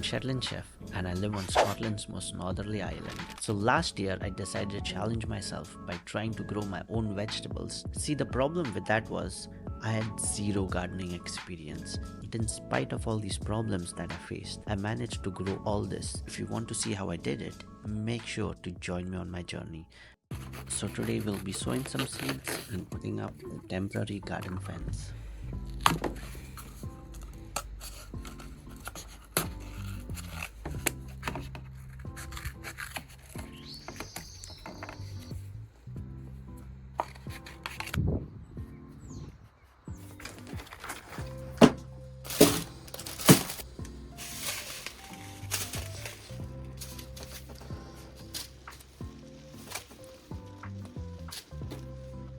I'm Shetland Chef and I live on Scotland's most northerly island. So last year I decided to challenge myself by trying to grow my own vegetables. See, the problem with that was I had zero gardening experience. But in spite of all these problems that I faced, I managed to grow all this. If you want to see how I did it, make sure to join me on my journey. So today we'll be sowing some seeds and putting up a temporary garden fence.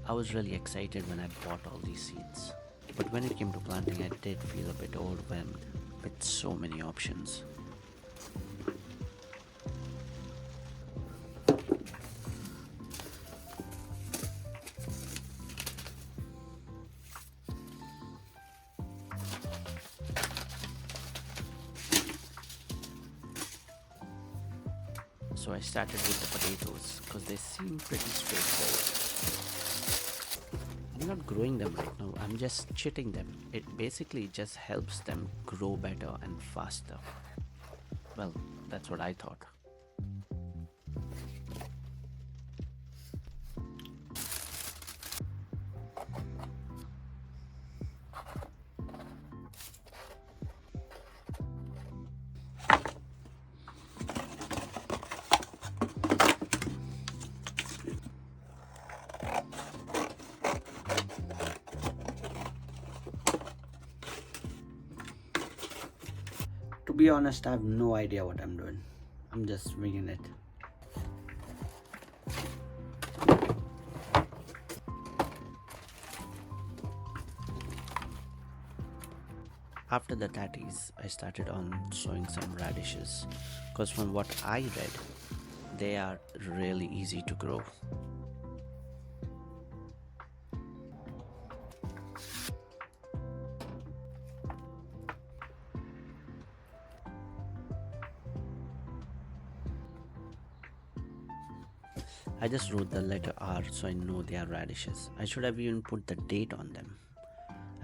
I was really excited when I bought all these seeds, but when it came to planting I did feel a bit overwhelmed with so many options. So I started with the potatoes because they seem pretty straightforward. I'm not growing them right now, I'm just chitting them. It basically just helps them grow better and faster. Well, that's what I thought. To be honest, I have no idea what I'm doing. I'm just winging it. After the tatties, I started on sowing some radishes because from what I read, they are really easy to grow. I just wrote the letter R so I know they are radishes. I should have even put the date on them.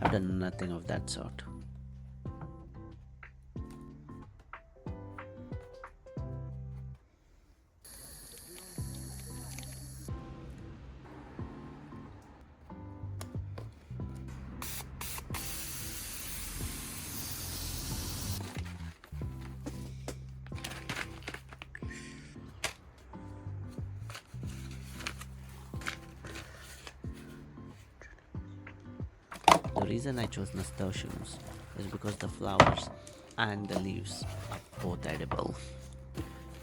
I've done nothing of that sort. The reason I chose nasturtiums is because the flowers and the leaves are both edible,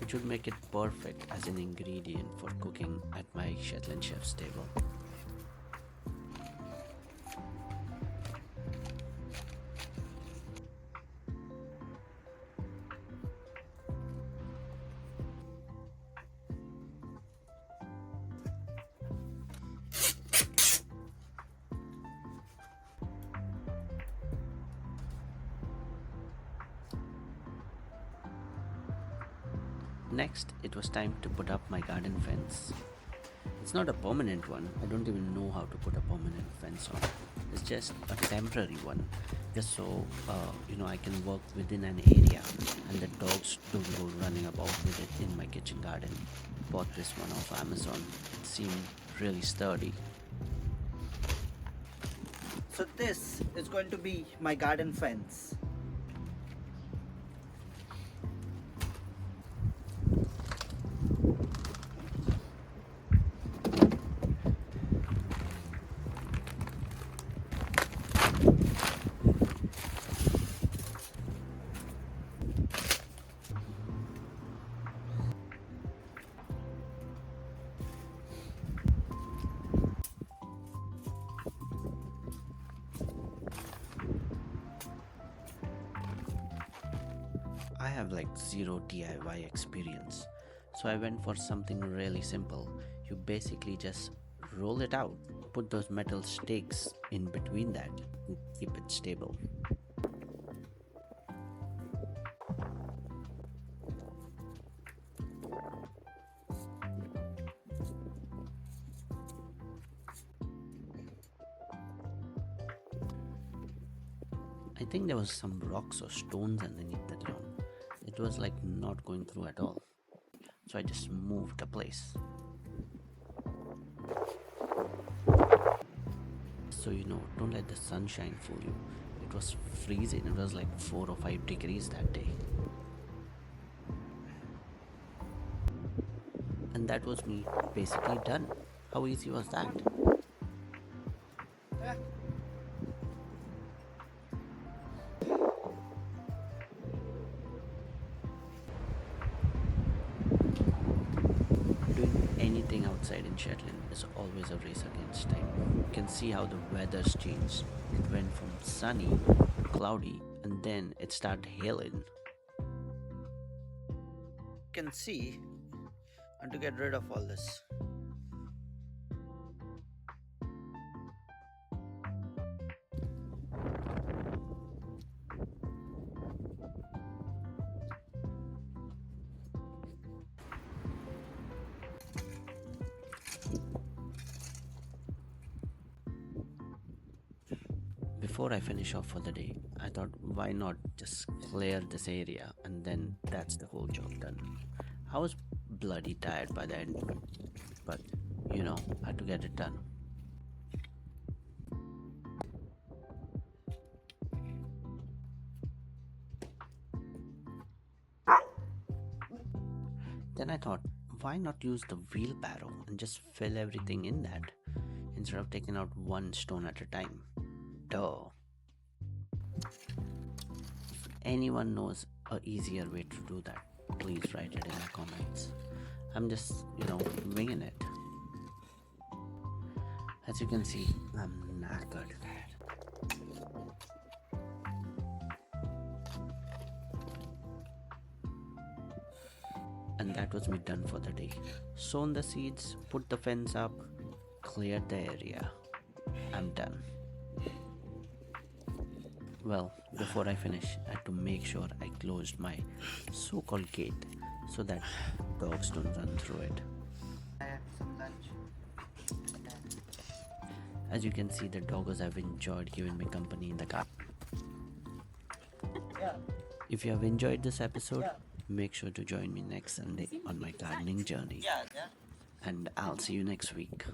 which would make it perfect as an ingredient for cooking at my Shetland Chef's table. Next, it was time to put up my garden fence. It's not a permanent one. I don't even know how to put a permanent fence on. It's just a temporary one, just so I can work within an area and the dogs don't go running about with it in my kitchen garden. Bought this one off Amazon. It seemed really sturdy. So this is going to be my garden fence. I have like zero DIY experience, so I went for something really simple. You basically just roll it out, put those metal stakes in between that, and keep it stable. I think there was some rocks or stones underneath that lawn. It was like not going through at all. So I just moved the place. So don't let the sunshine fool you. It was freezing. It was like 4 or 5 degrees that day. And that was me basically done. How easy was that? Doing anything outside in Shetland is always a race against time. You can see how the weather's changed. It went from sunny to cloudy and then it started hailing. You can see, and to get rid of all this. Before I finish off for the day, I thought why not just clear this area and then that's the whole job done. I was bloody tired by the end, but I had to get it done. Then I thought, why not use the wheelbarrow and just fill everything in that instead of taking out one stone at a time? Duh. If anyone knows a easier way to do that, please write it in the comments. I'm just, winging it. As you can see, I'm knackered. And that was me done for the day. Sown the seeds, put the fence up, cleared the area. I'm done. Well, before I finish, I had to make sure I closed my so-called gate so that dogs don't run through it. I have some lunch. As you can see, the doggos have enjoyed giving me company in the car. Yeah. If you have enjoyed this episode, make sure to join me next Sunday on my gardening journey. Yeah. And I'll see you next week.